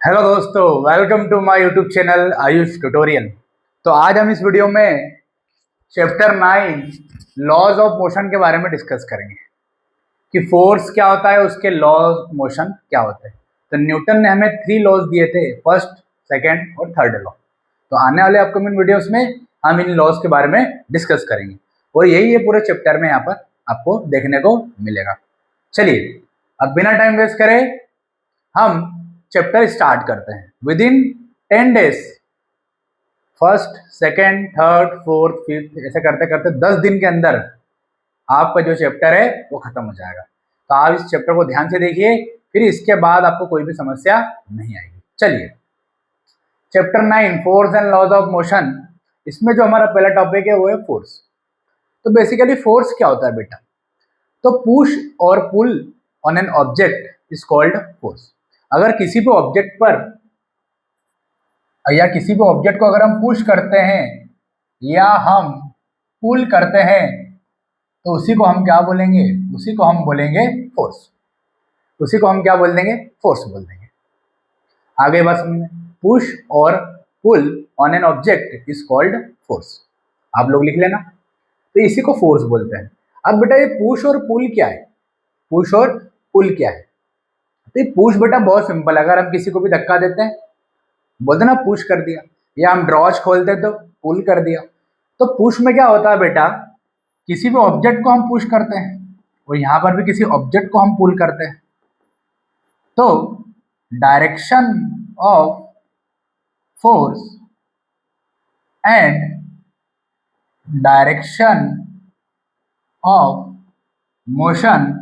Hello दोस्तों, welcome to my YouTube channel Ayush tutorial. तो आज हम इस वीडियो में चैप्टर 9 लॉज ऑफ मोशन के बारे में डिस्कस करेंगे कि फोर्स क्या होता है, उसके लॉज ऑफ मोशन क्या होते हैं। तो न्यूटन ने हमें 3 लॉज दिए थे, फर्स्ट, सेकंड और थर्ड लॉ। तो आने वाले अपकमिंग वीडियोस में हम इन लॉज के बारे में डिस्कस करेंगे और यही ये पूरे चैप्टर में यहाँ पर आपको देखने को मिलेगा। चलिए अब बिना टाइम वेस्ट करे हम चैप्टर स्टार्ट करते हैं। With in 10 days, first, second, third, fourth, fifth, ऐसे करते करते 10 दिन के अंदर आपका जो चैप्टर है वो खत्म हो जाएगा। तो आप इस चैप्टर को ध्यान से देखिए, फिर इसके बाद आपको कोई भी समस्या नहीं आएगी। चलिए chapter 9 force and laws of motion, इसमें जो हमारा पहला टॉपिक है वो है फोर्स। तो बेसिकली फोर्स क्या होता है बेटा? तो पुश और pull on an object is called force. अगर किसी भी ऑब्जेक्ट पर या किसी भी ऑब्जेक्ट को अगर हम पुश करते हैं या हम पुल करते हैं तो उसी को हम क्या बोलेंगे? उसी को हम बोलेंगे फोर्स। उसी को हम क्या बोल देंगे? फोर्स बोल देंगे। आगे बात समझे, पुश और pull on an object is called force. आप लोग लिख लेना। तो इसी को फोर्स बोलते हैं। अब बेटा ये पुश और पुल क्या है? पुश और पुल क्या है? तो ये पुश बेटा बहुत सिंपल है। अगर हम किसी को भी धक्का देते हैं, बोलते ना पुश कर दिया, या हम ड्रॉज खोलते तो पुल कर दिया। तो पुश में क्या होता है बेटा? किसी भी ऑब्जेक्ट को हम पुश करते हैं और यहाँ पर भी किसी ऑब्जेक्ट को हम पुल करते हैं। तो direction of force and direction of motion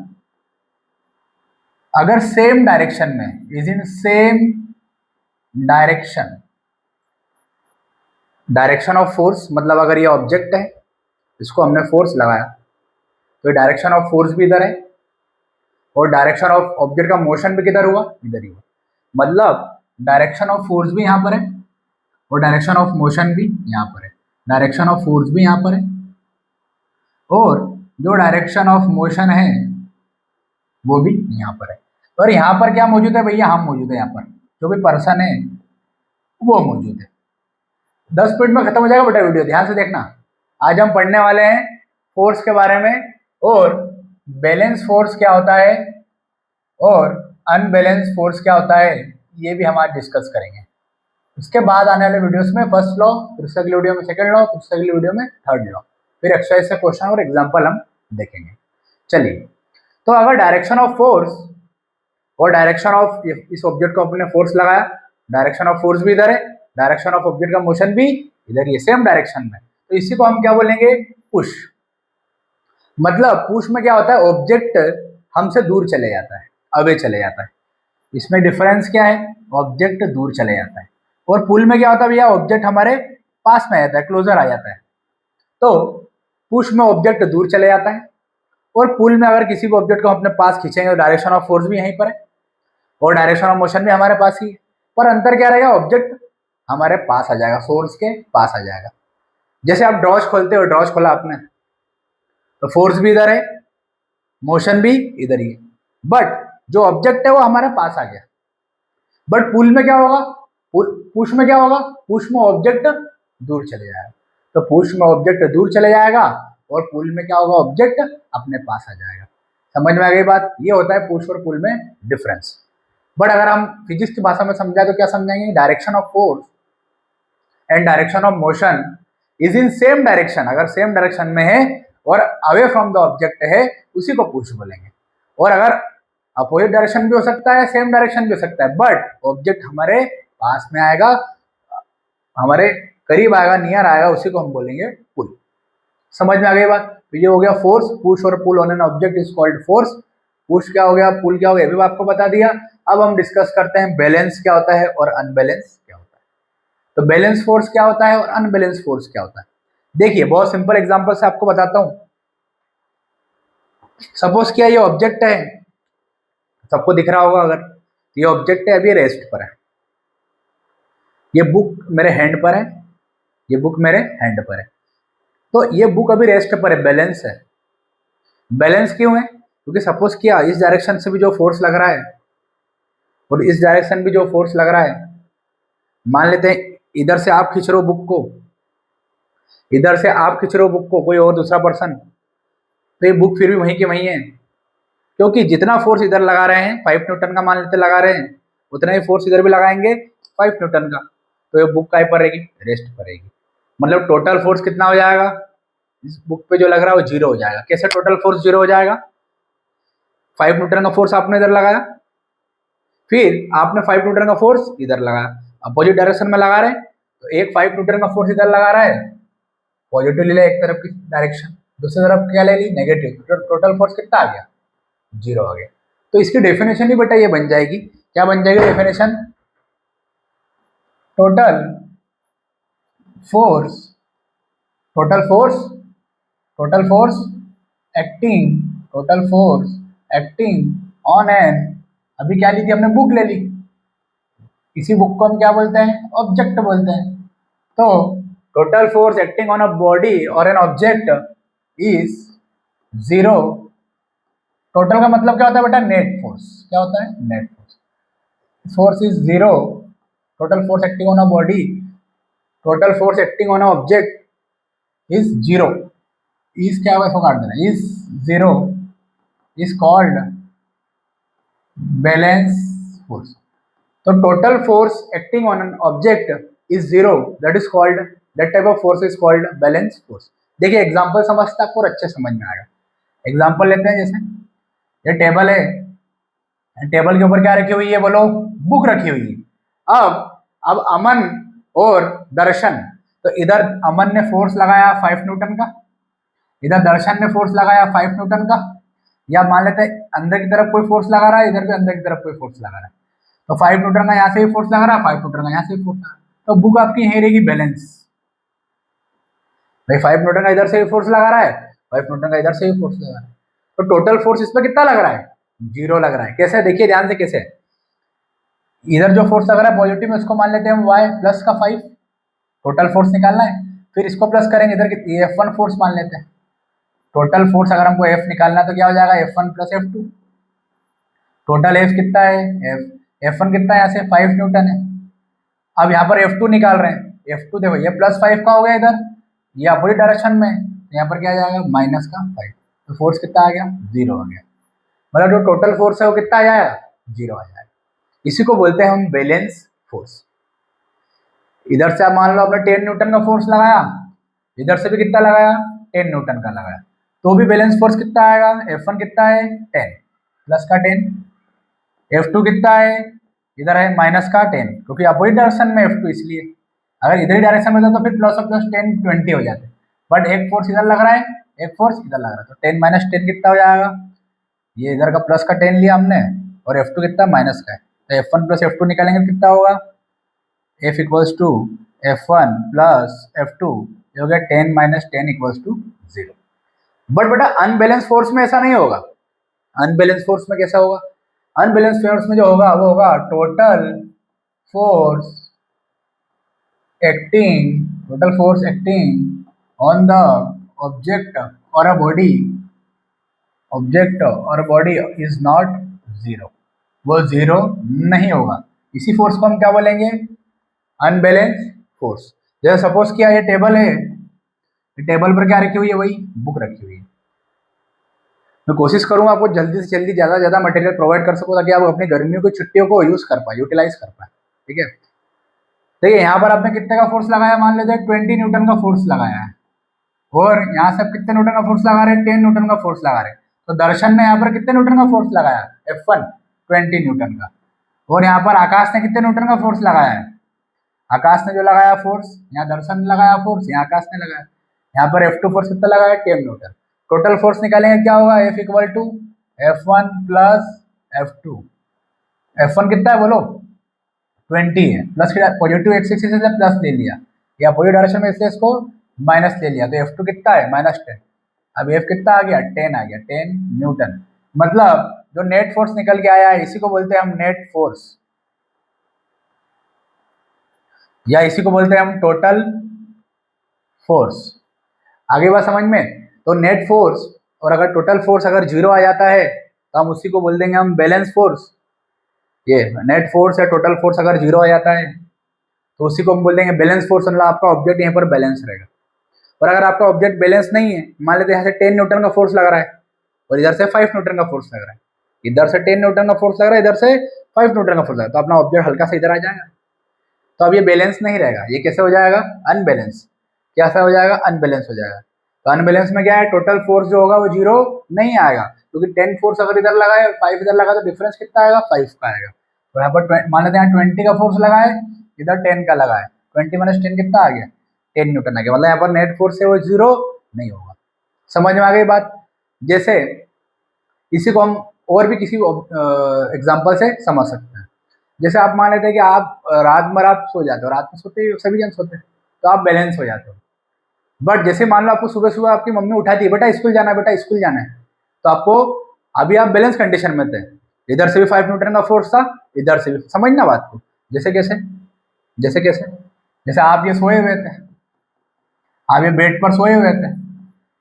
अगर सेम डायरेक्शन में, is in same direction, direction of force मतलब अगर ये ऑब्जेक्ट है, इसको हमने फोर्स लगाया तो डायरेक्शन ऑफ फोर्स भी इधर है और डायरेक्शन ऑफ ऑब्जेक्ट का मोशन भी किधर हुआ? इधर ही हुआ। मतलब डायरेक्शन ऑफ फोर्स भी यहाँ पर है और डायरेक्शन ऑफ मोशन भी यहाँ पर है। डायरेक्शन ऑफ फोर्स भी यहाँ पर है और जो डायरेक्शन ऑफ मोशन है वो भी यहाँ पर है। और यहाँ पर क्या मौजूद है भैया? हम मौजूद है। यहाँ पर जो भी पर्सन है वो मौजूद है। 10 मिनट में खत्म हो जाएगा बेटा वीडियो, ध्यान से देखना। आज हम पढ़ने वाले हैं फोर्स के बारे में और बैलेंस फोर्स क्या होता है और अनबैलेंस फोर्स क्या होता है, ये भी हम आज डिस्कस करेंगे। उसके बाद आने वाले वीडियोस में फर्स्ट लॉ, फिर उससे अगले वीडियो में सेकंड लॉ, फिर उससे अगले वीडियो में थर्ड लॉ, फिर एक्सरसाइज से क्वेश्चन और एग्जाम्पल हम देखेंगे। चलिए, तो अगर डायरेक्शन ऑफ फोर्स और डायरेक्शन ऑफ, इस ऑब्जेक्ट को अपने फोर्स लगाया, डायरेक्शन ऑफ फोर्स भी इधर है, डायरेक्शन ऑफ ऑब्जेक्ट का मोशन भी इधर ही है, सेम डायरेक्शन में। तो इसी को हम क्या बोलेंगे? पुश। मतलब पुश में क्या होता है? ऑब्जेक्ट हमसे दूर चले जाता है, अवे चले जाता है। इसमें डिफरेंस क्या है? ऑब्जेक्ट दूर चले जाता है। और पुल में क्या होता है भैया? ऑब्जेक्ट हमारे पास में आ जाता है, क्लोजर आ जाता है। तो पुश में ऑब्जेक्ट दूर चले जाता है और पुल में अगर किसी भी ऑब्जेक्ट को अपने पास खींचेंगे तो डायरेक्शन ऑफ फोर्स भी यहीं पर है और डायरेक्शन ऑफ मोशन भी हमारे पास ही है। पर अंतर क्या रहेगा? ऑब्जेक्ट हमारे पास आ जाएगा, सोर्स के पास आ जाएगा। जैसे आप ड्रॉज खोलते हो, ड्रॉज खोला आपने तो फोर्स भी इधर है, मोशन भी इधर ही है, बट जो ऑब्जेक्ट है वो हमारे पास आ गया। बट पुल में क्या होगा? पुश में क्या होगा? पुश में ऑब्जेक्ट दूर चले जाएगा। तो पुश में ऑब्जेक्ट दूर चले जाएगा और पुल में क्या होगा? ऑब्जेक्ट अपने पास आ जाएगा। समझ में आ गई बात? ये होता है पुश और पुल में डिफरेंस। बट अगर हम फिजिक्स की भाषा में समझाए तो क्या समझाएंगे? Direction of force and direction of motion is in same direction. अगर सेम डायरेक्शन में है और अवे फ्रॉम द ऑब्जेक्ट है, उसी को पुश बोलेंगे। और अगर अपोजिट डायरेक्शन भी हो सकता है, सेम डायरेक्शन भी हो सकता है, बट ऑब्जेक्ट हमारे पास में आएगा, हमारे करीब आएगा, नियर आएगा, उसी को हम बोलेंगे पुल। समझ में आ गई बात? तो ये हो गया फोर्स। पुश और pull on an object is called force. Push क्या हो गया, पुल क्या हो गया, ये भी आपको बता दिया। अब हम डिस्कस करते हैं बैलेंस क्या होता है और अनबैलेंस क्या होता है। तो बैलेंस फोर्स क्या होता है और अनबैलेंस फोर्स क्या होता है? देखिए बहुत सिंपल एग्जांपल से आपको बताता हूं। सपोज क्या ये ऑब्जेक्ट है, सबको दिख रहा होगा, अगर ये ऑब्जेक्ट है, अभी रेस्ट पर है, ये बुक मेरे हैंड पर है, ये बुक मेरे हैंड पर है। तो ये बुक अभी रेस्ट पर है, बैलेंस है। बैलेंस क्यों है? क्योंकि सपोज किया इस डायरेक्शन से भी जो फोर्स लग रहा है और इस डायरेक्शन भी जो फोर्स लग रहा है, मान लेते हैं इधर से आप खींच रहे हो बुक को, इधर से आप खींच रहे हो बुक को, कोई और दूसरा पर्सन, तो ये बुक फिर भी वहीं की वहीं है, क्योंकि जितना फोर्स इधर लगा रहे हैं 5 न्यूटन का मान लेते लगा रहे हैं, उतना ही फोर्स इधर भी लगाएंगे 5 न्यूटन का, तो ये बुक काय पर रहेगी, रेस्ट पर रहेगी। मतलब टोटल फोर्स कितना हो जाएगा, इस बुक पे जो लग रहा है वो 0 हो जाएगा। कैसे टोटल फोर्स 0 हो जाएगा, 5 न्यूटन का फोर्स आपने इधर लगाया, फिर आपने 5 न्यूटन का फोर्स इधर लगाया, अपोजिट डायरेक्शन में लगा रहे हैं, तो एक 5 न्यूटन का फोर्स इधर लगा रहा है, पॉजिटिव ले लिया एक तरफ की डायरेक्शन, दूसरी तरफ क्या ले ली, नेगेटिव, तो टोटल फोर्स कितना आ गया, 0 आ गया। तो इसकी डेफिनेशन ही बेटा ये बन जाएगी, क्या बन जाएगी definition, total force, total force, total force acting, total force acting on N, अभी क्या ली थी हमने, बुक ले ली, इसी बुक को हम क्या बोलते हैं, ऑब्जेक्ट बोलते हैं। तो total force acting on a body और एन ऑब्जेक्ट इज 0। टोटल का मतलब क्या होता है बेटा, नेट फोर्स, क्या होता है, net force, force is 0, total force acting on a body, total force acting on a object is 0, is क्या होगा, इसको काट देना, is 0 is called balance force. तो total force acting on an object is 0, that is called, that type of force is called balance force. देखिए example समझते आपको अच्छे समझ में आएगा। एग्जांपल लेते हैं, जैसे ये टेबल है, टेबल के ऊपर क्या रखी हुई है, बोलो, बुक रखी हुई है। अब अमन और दर्शन, तो इधर अमन ने फोर्स लगाया 5 न्यूटन का, इधर दर्शन ने फोर्स लगाया 5 न्यूटन का, या मान लेते हैं अंदर की तरफ कोई फोर्स लगा रहा है, इधर भी अंदर की तरफ कोई फोर्स लगा रहा है, तो 5 न्यूटन का यहाँ से भी फोर्स लगा रहा है, 5 न्यूटन का यहाँ से भी फोर्स लगा रहा है, तो बुक आपकी यही रहेगी बैलेंस। भाई 5 न्यूटन का इधर से भी फोर्स लगा रहा है, 5 न्यूटन का इधर से भी फोर्स लगा रहा है, तो टोटल फोर्स इस पर कितना लग रहा है, 0 लग रहा है। कैसे, देखिए ध्यान से कैसे, इधर जो फोर्स लग रहा है पॉजिटिव में, उसको मान लेते हैं हम y प्लस का 5, टोटल फोर्स निकालना है, फिर इसको प्लस करेंगे, इधर F1 फोर्स मान लेते हैं, टोटल फोर्स अगर हमको F निकालना है तो क्या हो जाएगा, F1 plus F2, total F कितना है, F1 कितना है, यहाँ से 5 न्यूटन है। अब यहाँ पर F2 निकाल रहे हैं, F2 देखो ये प्लस 5 का हो गया इधर, ये अपोजिट डायरेक्शन में, तो यहाँ पर क्या आ जाएगा, माइनस का 5, तो फोर्स कितना आ गया, 0 आ गया। मतलब जो टोटल फोर्स है वो कितना आ जाएगा, 0 आ जाएगा। इसी को बोलते हैं हम बैलेंस फोर्स। इधर से आप मान लो आपने 10 न्यूटन का फोर्स लगाया, इधर से भी कितना लगाया, 10 न्यूटन का लगाया, तो भी बैलेंस फोर्स कितना आएगा, F1 कितना है, 10 प्लस का 10, F2 कितना है, इधर है माइनस का 10, क्योंकि अपोजिट डायरेक्शन में F2, इसलिए अगर इधर ही डायरेक्शन में था तो फिर प्लस और प्लस 10 20 हो जाते, बट एक फोर्स इधर लग रहा है, एक फोर्स इधर लग रहा है, तो 10 माइनस 10 कितना हो जाएगा, ये इधर का प्लस का 10 लिया हमने, और F2 कितना माइनस का है, तो F1 प्लस F2 निकालेंगे कितना होगा, F equals to F1 plus F2, ये हो गया 10 माइनस 10 इक्वल्स टू 0। बट बेटा अनबैलेंस फोर्स में ऐसा नहीं होगा। अनबैलेंस फोर्स में कैसा होगा, अनबैलेंस फोर्स में जो होगा वो होगा total force acting on the object और अ बॉडी, ऑब्जेक्ट और बॉडी इज नॉट 0, वो 0 नहीं होगा। इसी फोर्स को हम क्या बोलेंगे, अनबैलेंस फोर्स। जैसे सपोज किया ये टेबल है, टेबल पर क्या रखी हुई है, वही बुक रखी हुई है। मैं कोशिश करूंगा आपको जल्दी से जल्दी ज़्यादा से ज़्यादा मटेरियल प्रोवाइड कर सकूं, ताकि आप अपनी गर्मियों की छुट्टियों को यूज़ कर पाए, यूटिलाइज कर पाए। ठीक है, देखिए यहाँ पर आपने कितने का फोर्स लगाया, मान लेते हैं 20 न्यूटन का फोर्स लगाया है, और यहाँ से आप कितने न्यूटन का फोर्स लगा रहे हैं, 10 न्यूटन का फोर्स लगा रहे हैं। तो दर्शन ने यहाँ पर कितने न्यूटन का फोर्स लगाया, F1 20 न्यूटन का, और यहाँ पर आकाश ने कितने न्यूटन का फोर्स लगाया है, आकाश ने जो लगाया फोर्स, यहाँ दर्शन ने लगाया फोर्स, यहाँ आकाश ने लगाया, यहाँ पर F2 फोर्स कितना लगाया, 10 न्यूटन। टोटल फोर्स निकालेंगे, क्या होगा, F equal to F1 plus F2। F1 कितना है बोलो, 20 है, प्लस पॉजिटिव एक्सिस से प्लस ले लिया, या अपोजिट डायरेक्शन में इसलिए इसको माइनस ले लिया, तो F2 कितना है, -10। अब F कितना आ गया, 10 आ गया, 10 न्यूटन। मतलब जो नेट फोर्स निकल के आया है, इसी को बोलते हैं हम नेट फोर्स, या इसी को बोलते हैं हम टोटल फोर्स। आगे बात समझ में, तो नेट फोर्स और अगर टोटल फोर्स अगर 0 आ जाता है, तो हम उसी को बोल देंगे हम बैलेंस फोर्स। ये नेट फोर्स या टोटल फोर्स अगर जीरो आ जाता है तो उसी को हम बोल देंगे बैलेंस फोर्स, मतलब आपका ऑब्जेक्ट यहाँ पर बैलेंस रहेगा। और अगर आपका ऑब्जेक्ट बैलेंस नहीं है, मान लेते हैं यहाँ से 10 न्यूटन का फोर्स लग रहा है और इधर से 5 न्यूटन का फोर्स लग रहा है, इधर से 10 न्यूटन का फोर्स लग रहा है, इधर से 5 न्यूटन का फोर्स लग रहा है, तो अपना ऑब्जेक्ट हल्का से इधर आ जाएगा। तो अब ये बैलेंस नहीं रहेगा, ये कैसे हो जाएगा? अनबैलेंस। कैसा हो जाएगा? अनबैलेंस हो जाएगा। तो अनबैलेंस में क्या है? टोटल फोर्स जो होगा वो जीरो नहीं आएगा, क्योंकि 10 फोर्स अगर इधर लगा है 5 इधर लगा तो डिफरेंस कितना आएगा? 5 का आएगा। तो यहाँ पर मान लेते हैं 20 का फोर्स लगा है, इधर 10 का लगा है, 20 माइनस 10 कितना आ गया? 10 न्यूटन आ गया। मतलब यहाँ पर नेट फोर्स है वो जीरो नहीं होगा। समझ में आ गई बात? जैसे इसी को हम और भी किसी एग्जाम्पल से समझ सकते हैं। जैसे आप मान लेते हैं कि आप रात भर आप सो जाते हो, रात में सोते ही सभी जन सोते हैं, तो आप बैलेंस हो जाते हो। बट जैसे मान लो आपको सुबह सुबह आपकी मम्मी उठाती है, बेटा स्कूल जाना है, बेटा स्कूल जाना है, तो आपको अभी आप बैलेंस कंडीशन में थे, इधर से भी 5 न्यूटन का फोर्स था, इधर से भी। समझना बात को? जैसे कैसे? जैसे कैसे? जैसे आप ये सोए हुए थे, आप ये बेड पर सोए हुए थे,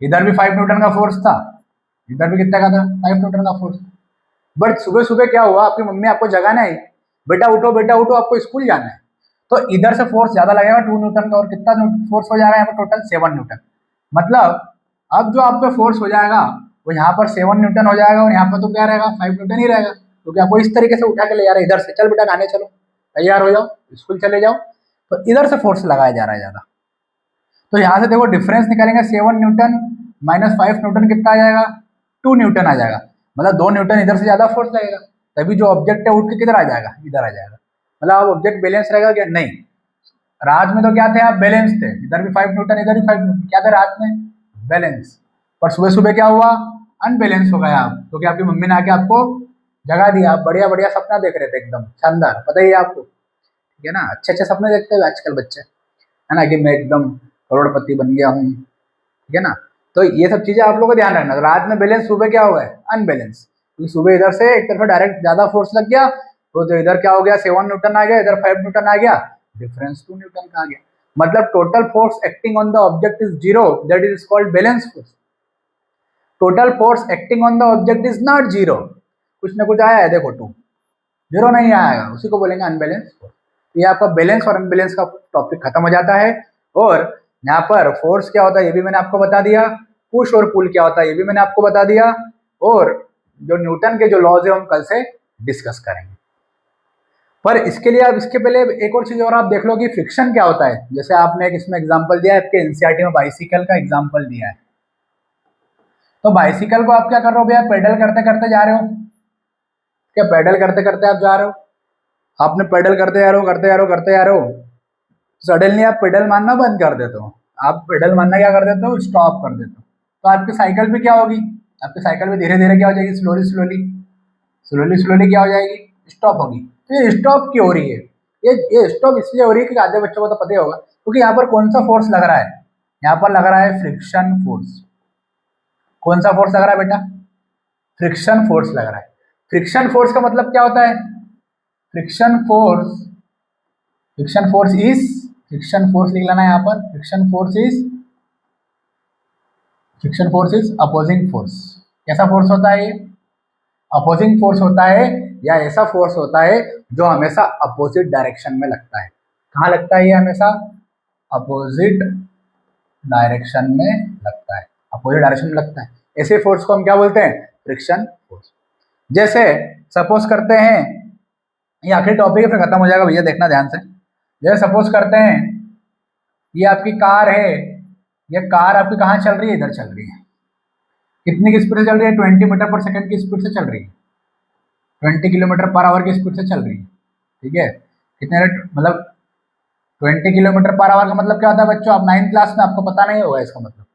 इधर भी 5 न्यूटन का फोर्स था, इधर भी कितना का था? 5 न्यूटन का फोर्स। बट सुबह सुबह क्या हुआ? आपकी मम्मी आपको जगाना है, बेटा उठो बेटा उठो, आपको स्कूल जाना है, तो इधर से फोर्स ज्यादा लगेगा 2 न्यूटन का, और कितना फोर्स हो जाएगा यहाँ पर? Total 7 Newton. मतलब अब जो आप पे फोर्स हो जाएगा वो यहाँ पर 7 न्यूटन हो जाएगा, और यहाँ पर तो क्या रहेगा? 5 न्यूटन ही रहेगा, क्योंकि आपको इस तरीके से उठा के ले जा रहे हैं, इधर से चल बेटा नहाने चलो, तैयार हो जाओ, स्कूल चले जाओ, तो इधर से फोर्स लगाया जा रहा है ज्यादा। तो यहाँ से देखो डिफरेंस निकालेंगे, 7 न्यूटन माइनस 5 न्यूटन कितना आ जाएगा? 2 न्यूटन आ जाएगा। मतलब 2 न्यूटन इधर से ज्यादा फोर्स लगेगा, तभी जो ऑब्जेक्ट है उठ के किधर आ जाएगा? इधर आ जाएगा। मतलब अब ऑब्जेक्ट बैलेंस रहेगा क्या? नहीं। रात में तो क्या थे आप? बैलेंस थे, इधर भी 5 न्यूटन इधर भी 5 न्यूटन, क्या थे रात में? बैलेंस। पर सुबह सुबह क्या हुआ? अनबैलेंस हो गया आप, क्योंकि आपकी मम्मी ने आके आपको जगा दिया, आप बढ़िया बढ़िया सपना देख रहे थे, एकदम शानदार, पता ही है आपको, ठीक है ना? अच्छे अच्छे सपने देखते हैं आजकल बच्चे, है ना, कि मैं एकदम करोड़पति बन गया हूँ, ठीक है ना? तो ये सब चीजें आप लोगों को ध्यान रखना। तो रात में बैलेंस, सुबह क्या हुआ है? अनबैलेंस, क्योंकि सुबह इधर से एक तरफ डायरेक्ट ज्यादा फोर्स लग गया, तो इधर क्या हो गया? 7 न्यूटन आ गया, इधर 5 न्यूटन आ गया, डिफरेंस 2 न्यूटन का आ गया। मतलब total force acting on the object is zero, that is called balance force. Total force acting on the object is not zero, कुछ ना कुछ आया है, देखो 2, जीरो नहीं आएगा, उसी को बोलेंगे अनबैलेंस फोर्स। तो ये आपका बैलेंस और अनबैलेंस का टॉपिक खत्म हो जाता है। और यहाँ पर फोर्स क्या होता है ये भी मैंने आपको बता दिया, पुश और पुल क्या होता है ये भी मैंने आपको बता दिया, और जो न्यूटन के जो लॉज है हम कल से डिस्कस करेंगे। पर इसके लिए आप इसके पहले एक और चीज और आप देख लो कि फ्रिक्शन क्या होता है। जैसे आपने एक इसमें एग्जांपल दिया है, आपके एनसीईआरटी में बाइसिकल का एग्जांपल दिया है, तो बाइसिकल को आप क्या कर रहे हो भैया? पेडल करते करते जा रहे हो, क्या पेडल करते करते आप जा रहे हो? आपने पेडल करते जा रहे हो, करते जा रहे हो, करते जा रहे हो, सडनली आप पेडल मारना बंद कर देते हो। आप पेडल मारना क्या कर देते हो? स्टॉप कर देते हो। तो आपकी साइकिल भी क्या होगी? आपकी साइकिल भी धीरे धीरे क्या हो जाएगी? स्लोली स्लोली स्लोली स्लोली क्या हो जाएगी? स्टॉप होगी। तो ये स्टॉप क्यों हो रही है? ये स्टॉप इसलिए हो रही है कि आधे बच्चों को तो पता ही होगा, क्योंकि यहाँ पर कौन सा फोर्स लग रहा है? यहाँ पर लग रहा है फ्रिक्शन फोर्स। कौन सा फोर्स लग रहा है बेटा? फ्रिक्शन फोर्स लग रहा है। फ्रिक्शन फोर्स का मतलब क्या होता है? फ्रिक्शन फोर्स, फ्रिक्शन फोर्स लिख लेना है यहाँ पर। Friction force is opposing force. कैसा फोर्स होता है ये? अपोजिंग फोर्स होता है, या ऐसा फोर्स होता है जो हमेशा अपोजिट डायरेक्शन में लगता है। कहाँ लगता है ये? हमेशा अपोजिट डायरेक्शन में लगता है, अपोजिट डायरेक्शन में लगता है। ऐसे फोर्स को हम क्या बोलते हैं? Friction force. जैसे सपोज करते हैं, ये आखिरी टॉपिक है फिर खत्म हो जाएगा भैया, देखना ध्यान से। जैसे सपोज करते हैं ये आपकी कार है, ये कार आपकी कहाँ चल रही है? इधर चल रही है। कितनी की स्पीड से चल रही है? 20 मीटर पर सेकंड की स्पीड से चल रही है, 20 किलोमीटर पर आवर की स्पीड से चल रही है, ठीक है? कितने मतलब 20 किलोमीटर पर आवर का मतलब क्या होता है बच्चों? आप 9th क्लास में, आपको पता नहीं होगा इसका मतलब,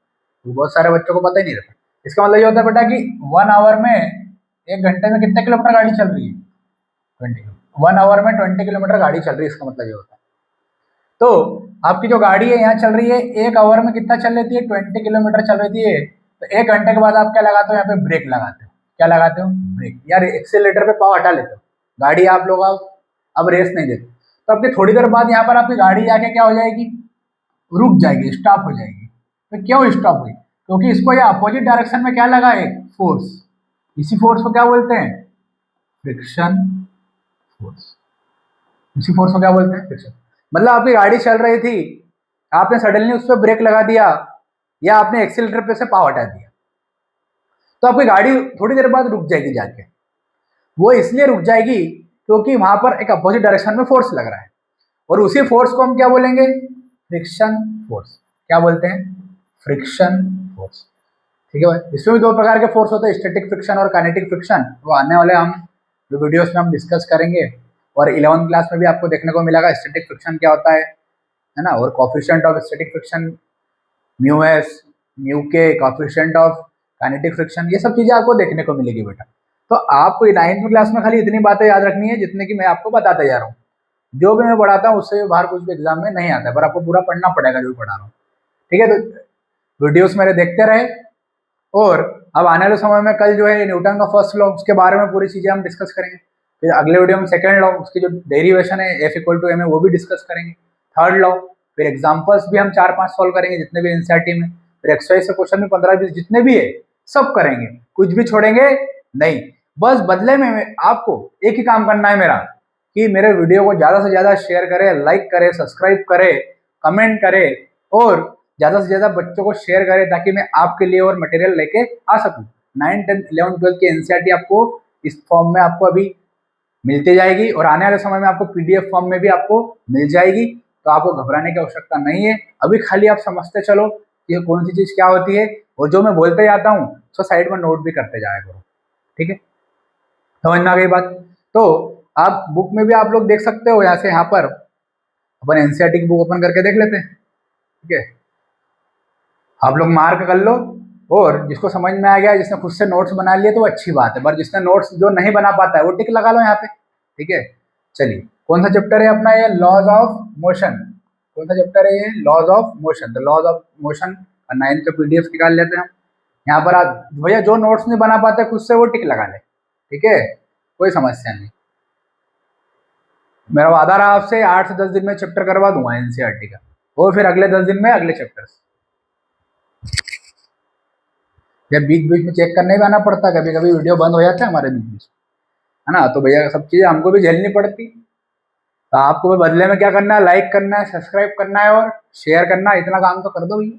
तो बहुत सारे बच्चों को पता ही नहीं रहता। इसका मतलब ये होता है बेटा कि 1 आवर में, 1 घंटे में कितने किलोमीटर गाड़ी चल रही है? 20 किलोमीटर। 1 आवर में 20 किलोमीटर गाड़ी चल रही है, इसका मतलब ये होता है। तो आपकी जो गाड़ी है यहाँ चल रही है, 1 आवर में कितना चल लेती है? 20 किलोमीटर चल रही है। तो 1 घंटे के बाद आप क्या लगाते हो? यहाँ पे ब्रेक लगाते हो। क्या लगाते हो? ब्रेक। यार एक्सीलरेटर पे पाव हटा लेते हो, गाड़ी आप लोग अब रेस नहीं देते, तो आपकी थोड़ी देर बाद यहाँ पर आपकी गाड़ी आके क्या हो जाएगी? रुक जाएगी, स्टॉप हो जाएगी। तो क्यों स्टॉप हुई? क्योंकि इसको ये अपोजिट डायरेक्शन में क्या लगा है? फोर्स। इसी फोर्स को क्या बोलते हैं? Friction force. उसी फोर्स को क्या बोलते हैं? फ्रिक्शन। मतलब आपकी गाड़ी चल रही थी, आपने सडनली उस पर ब्रेक लगा दिया या आपने एक्सीलरेटर पे से पाव हटा दिया, तो आपकी गाड़ी थोड़ी देर बाद रुक जाएगी जाके। वो इसलिए रुक जाएगी क्योंकि वहां पर एक अपोजिट डायरेक्शन में फोर्स लग रहा है, और उसी फोर्स को हम क्या बोलेंगे? Friction force. क्या बोलते हैं? Friction force. ठीक है भाई। इसमें भी दो प्रकार के फोर्स होते हैं, स्टैटिक फ्रिक्शन और काइनेटिक फ्रिक्शन। वो आने वाले हम जो वीडियोस में हम डिस्कस करेंगे। और 11th क्लास में भी आपको देखने को मिलेगा स्टैटिक फ्रिक्शन क्या होता है ना, और coefficient of static friction mu S, mu के, कोफिशिएंट ऑफ काइनेटिक फ्रिक्शन, ये सब चीजें आपको देखने को मिलेगी बेटा। तो आपको 9th क्लास में खाली इतनी बातें याद रखनी है जितने की मैं आपको बताते जा रहा हूँ। जो भी मैं पढ़ाता हूँ उससे बाहर कुछ भी एग्जाम में नहीं आता है, पर आपको पूरा पढ़ना पड़ेगा जो भी पढ़ा रहा हूँ। ठीक है, तो वीडियोस मेरे देखते रहे। और अब आने वाले समय में कल जो है न्यूटन का फर्स्ट लॉ, उसके बारे में पूरी चीजें हम डिस्कस करेंगे। फिर अगले वीडियो में सेकंड लॉ, उसकी जो डेरिवेशन है F = m है, वो भी डिस्कस करेंगे। थर्ड लॉ, फिर एग्जाम्पल्स भी हम 4-5 सॉल्व करेंगे जितने भी एनसीईआरटी में। फिर एक्सरसाइज से क्वेश्चन भी 15-20 जितने भी है सब करेंगे, कुछ भी छोड़ेंगे नहीं। बस बदले में आपको एक ही काम करना है मेरा, कि मेरे वीडियो को ज्यादा से ज्यादा शेयर करें, लाइक करें, सब्सक्राइब करें, कमेंट करें, और ज्यादा से ज्यादा बच्चों को शेयर करें, ताकि मैं आपके लिए और मटेरियल लेके आ सकूं। 9, 10, 11, 12 की एनसीईआरटी आपको इस फॉर्म में आपको अभी मिलती जाएगी, और आने वाले समय में आपको पीडीएफ फॉर्म में भी आपको मिल जाएगी। तो आपको घबराने की आवश्यकता नहीं है। अभी खाली आप समझते चलो कि कौन सी चीज क्या होती है, और जो मैं बोलते जाता हूँ उसको साइड में नोट भी करते जाया करो। ठीक है, समझ में आ गई बात? तो आप बुक में भी आप लोग देख सकते हो, यहाँ से यहाँ पर अपन एनसीईआरटी की बुक ओपन करके देख लेते हैं। ठीक है, आप लोग मार्क कर लो, और जिसको समझ में आ गया, जिसने खुद से नोट्स बना लिए तो वो अच्छी बात है, पर जिसने नोट्स जो नहीं बना पाता है वो टिक लगा लो यहाँ पे। ठीक है, चलिए कौन सा चैप्टर है अपना? ये लॉज ऑफ मोशन। कौन सा चैप्टर है ये? Laws of motion. तो लॉज ऑफ मोशन का 9th का पीडीएफ निकाल लेते हैं हम। यहाँ पर आप भैया जो नोट्स नहीं बना पाते खुद से, वो टिक लगा ले। ठीक है, कोई समस्या नहीं। मेरा वादा रहा आपसे 8 से 10 दिन में चैप्टर करवा दूंगा एनसीईआरटी का, और फिर अगले 10 दिन में अगले चैप्टर्स। जब बीच बीच में चेक करने भी आना पड़ता, कभी कभी वीडियो बंद हो जाता है हमारे बीच बीच, है ना, तो भैया सब चीजें हमको भी झेलनी पड़ती। तो आपको भी बदले में क्या करना है? लाइक करना है, सब्सक्राइब करना है और शेयर करना है। इतना काम तो कर दो भैया,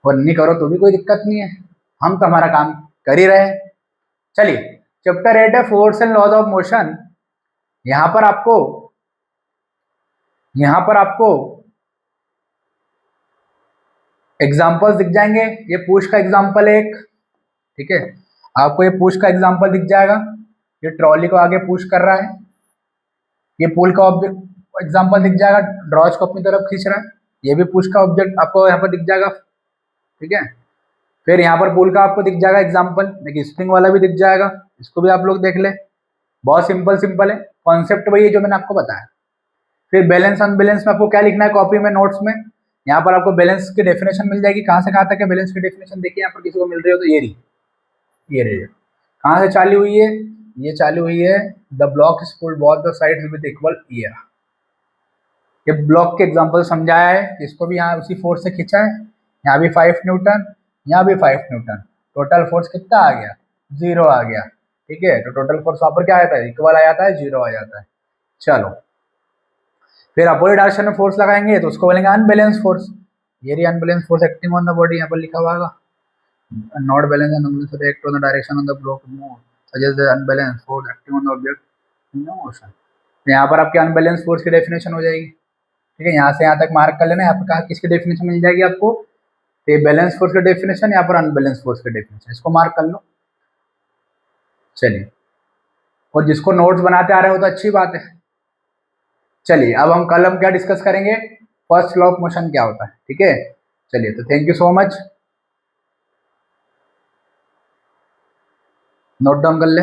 और नहीं करो तो भी कोई दिक्कत नहीं है, हम तो हमारा काम कर ही रहे हैं। चलिए, चैप्टर 8 है force and laws of motion. यहाँ पर आपको एग्जाम्पल्स दिख जाएंगे। ये पुश का एग्जाम्पल है एक। ठीक है, आपको ये पुश का एग्जाम्पल दिख जाएगा, ये ट्रॉली को आगे पुश कर रहा है। ये पुल का ऑब्जेक्ट एग्जाम्पल दिख जाएगा, ड्रॉज को अपनी तरफ खींच रहा है। ये भी पुश का ऑब्जेक्ट आपको यहाँ पर दिख जाएगा। ठीक है, फिर यहाँ पर पुल का आपको दिख जाएगा एग्जाम्पल, देखिए स्प्रिंग वाला भी दिख जाएगा, इसको भी आप लोग देख ले। बहुत सिंपल है, कॉन्सेप्ट वही है जो मैंने आपको बताया। फिर बैलेंस अनबैलेंस में आपको क्या लिखना है कॉपी में, नोट्स में? यहाँ पर आपको बैलेंस की डेफिनेशन मिल जाएगी। कहाँ से कहाँ तक है बैलेंस की डेफिनेशन? देखिए यहाँ पर किसी को मिल रही हो तो ये रही। कहाँ से चालू हुई है? ये चालू हुई है the block is pulled both the sides with equal year. ये ब्लॉक के एग्जांपल समझाया है, इसको भी यहाँ उसी फोर्स से खींचा है। यहाँ भी 5 न्यूटन, यहाँ भी 5 न्यूटन। टोटल फोर्स कितना आ गया? 0 आ गया। ठीक है, तो टोटल फोर्स वहाँ पर क्या आ जाता है? इक्वल आ जाता है, 0 आ जाता है। चलो, फिर अपोजिट डायरेक्शन में फोर्स लगाएंगे तो उसको बोलेंगे अनबैलेंस फोर्स। ये रही unbalance force acting on the body, यहाँ पर लिखा हुआ होगा not balance and unbalance act on the direction on the block move suggest the unbalance force acting on the object in the motion. यहाँ पर आपकी अनबैलेंस फोर्स की definition हो जाएगी। ठीक है, यहाँ से यहाँ तक मार्क कर लेना। यहाँ पर कहा किसकी डेफिनेशन मिल जाएगी आपको? ये बैलेंस फोर्स की डेफिनेशन, यहाँ पर अनबैलेंस फोर्स की डेफिनेशन, इसको मार्क कर लो। चलिए, और जिसको नोट्स बनाते आ रहे हो तो अच्छी बात है। चलिए, अब हम कल क्या डिस्कस करेंगे? फर्स्ट लॉ ऑफ मोशन क्या होता है। ठीक है, चलिए, तो thank you so much. Note down कर ले।